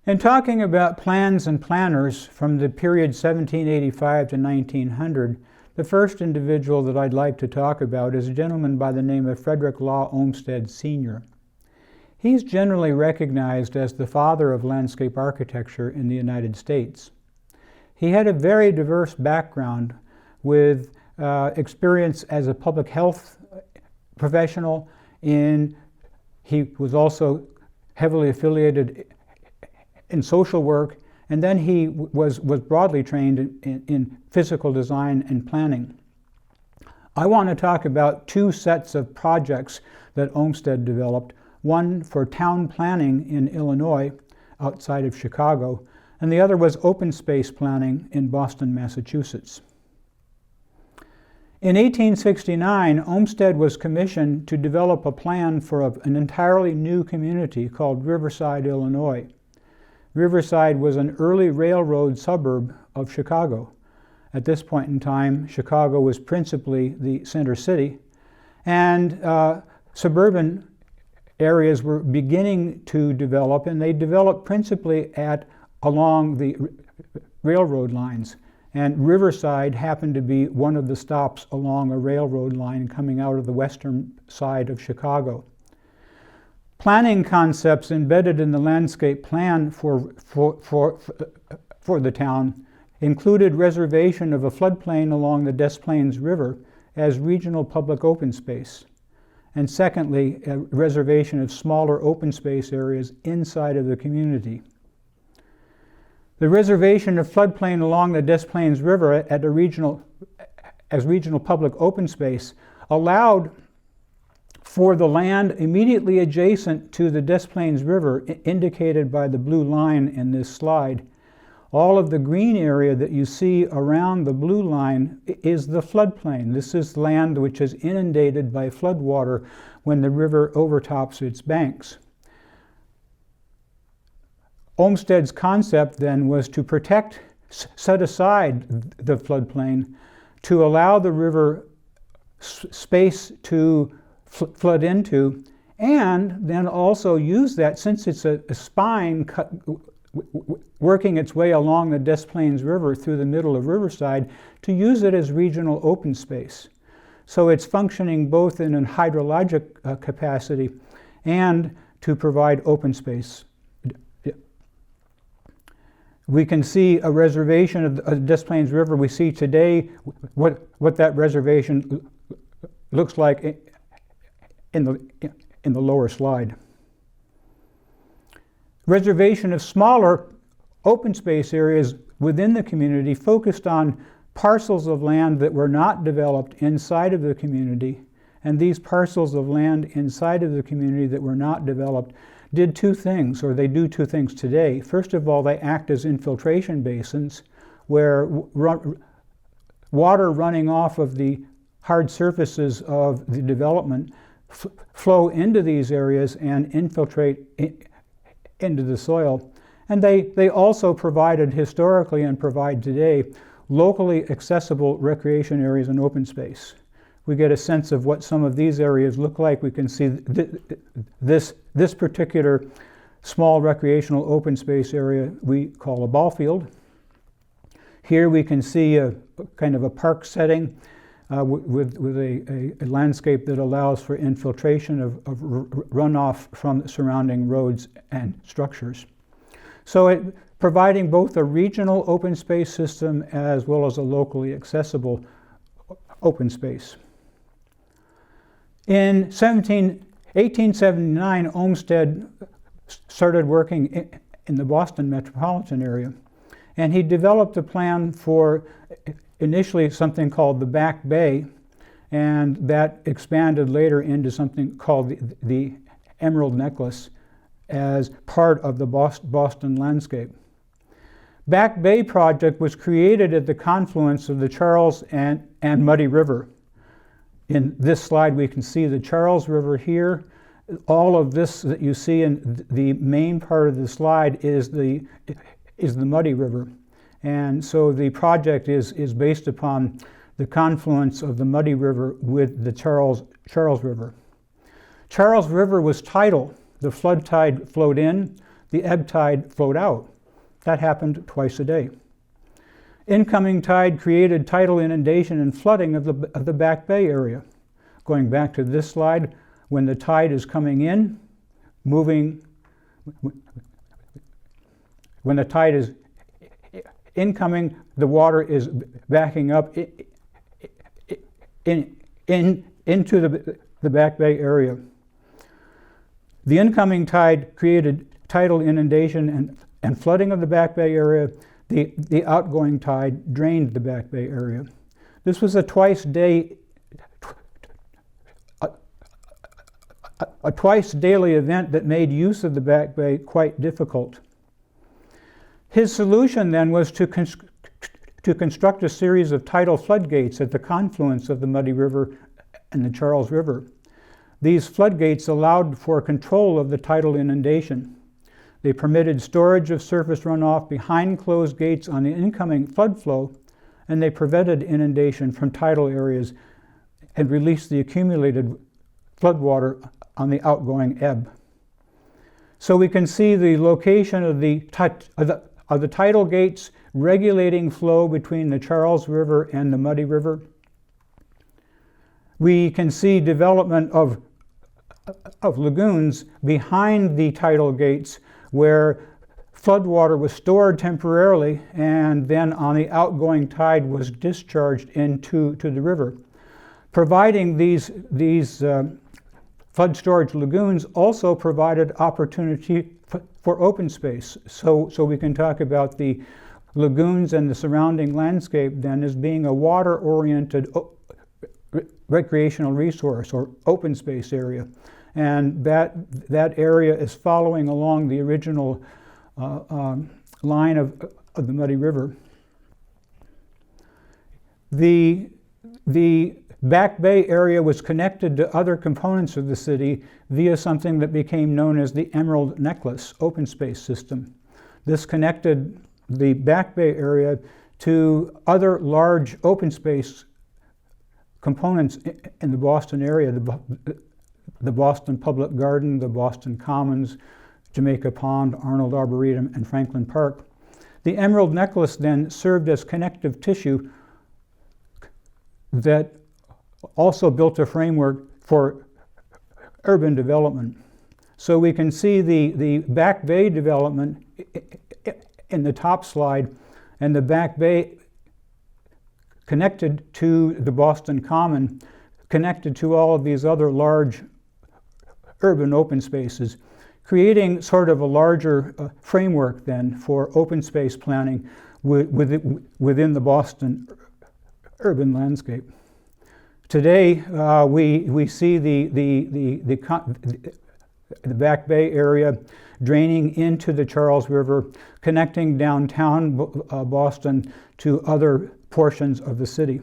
In talking about plans and planners from the period 1785 to 1900, the first individual that I'd like to talk about is a gentleman by the name of Frederick Law Olmsted Sr. He's generally recognized as the father of landscape architecture in the United States. He had a very diverse background with experience as a public health professional. He was also heavily affiliated in social work, and then he was broadly trained in physical design and planning. I want to talk about two sets of projects that Olmsted developed, one for town planning in Illinois, outside of Chicago, and the other was open space planning in Boston, Massachusetts. In 1869, Olmsted was commissioned to develop a plan for an entirely new community called Riverside, Illinois. Riverside was an early railroad suburb of Chicago. At this point in time, Chicago was principally the center city, and suburban areas were beginning to develop, and they developed principally along the railroad lines. And Riverside happened to be one of the stops along a railroad line coming out of the western side of Chicago. Planning concepts embedded in the landscape plan for the town included reservation of a floodplain along the Des Plaines River as regional public open space, and secondly, a reservation of smaller open space areas inside of the community. The reservation of floodplain along the Des Plaines River as regional public open space allowed for the land immediately adjacent to the Des Plaines River, indicated by the blue line in this slide. All of the green area that you see around the blue line is the floodplain. This is land which is inundated by floodwater when the river overtops its banks. Olmsted's concept then was to set aside the floodplain to allow the river space to flood into, and then also use that, since it's a spine working its way along the Des Plaines River through the middle of Riverside, to use it as regional open space. So it's functioning both in a hydrologic capacity and to provide open space. We can see a reservation of the Des Plaines River. We see today what that reservation looks like in the lower slide. Reservation of smaller open space areas within the community focused on parcels of land that were not developed inside of the community, and these parcels of land inside of the community that were not developed did two things, or they do two things today. First of all, they act as infiltration basins where water running off of the hard surfaces of the development flow into these areas and infiltrate into the soil. And they also provided historically, and provide today, locally accessible recreation areas and open space. We get a sense of what some of these areas look like. We can see this particular small recreational open space area we call a ball field. Here we can see a kind of a park setting with a landscape that allows for infiltration of runoff from the surrounding roads and structures. So providing both a regional open space system as well as a locally accessible open space. In 1879, Olmsted started working in the Boston metropolitan area, and he developed a plan for initially something called the Back Bay, and that expanded later into something called the Emerald Necklace as part of the Boston landscape. Back Bay project was created at the confluence of the Charles and Muddy River. In this slide, we can see the Charles River here. All of this that you see in the main part of the slide is the Muddy River. And so the project is based upon the confluence of the Muddy River with the Charles River. Charles River was tidal. The flood tide flowed in. the ebb tide flowed out. That happened twice a day. Incoming tide created tidal inundation and flooding of the Back Bay area. Going back to this slide, when the tide is coming in, when the tide is incoming, the water is backing up into the Back Bay area. The incoming tide created tidal inundation and flooding of the Back Bay area. The outgoing tide drained the Back Bay area. This was a twice daily event that made use of the Back Bay quite difficult. His solution then was to construct a series of tidal floodgates at the confluence of the Muddy River and the Charles River. These floodgates allowed for control of the tidal inundation. They permitted storage of surface runoff behind closed gates on the incoming flood flow, and they prevented inundation from tidal areas and released the accumulated floodwater on the outgoing ebb. So we can see the location of the tidal gates regulating flow between the Charles River and the Muddy River. We can see development of lagoons behind the tidal gates where floodwater was stored temporarily and then on the outgoing tide was discharged into the river. Providing these flood storage lagoons also provided opportunity for open space. So we can talk about the lagoons and the surrounding landscape then as being a water-oriented recreational resource or open space area. And that area is following along the original line of the Muddy River. The Back Bay area was connected to other components of the city via something that became known as the Emerald Necklace open space system. This connected the Back Bay area to other large open space components in the Boston area, the Boston Public Garden, the Boston Commons, Jamaica Pond, Arnold Arboretum, and Franklin Park. The Emerald Necklace then served as connective tissue that also built a framework for urban development. So we can see the Back Bay development in the top slide, and the Back Bay connected to the Boston Common, connected to all of these other large urban open spaces, creating sort of a larger framework then for open space planning within the Boston urban landscape. Today, we see the Back Bay area draining into the Charles River, connecting downtown Boston to other portions of the city.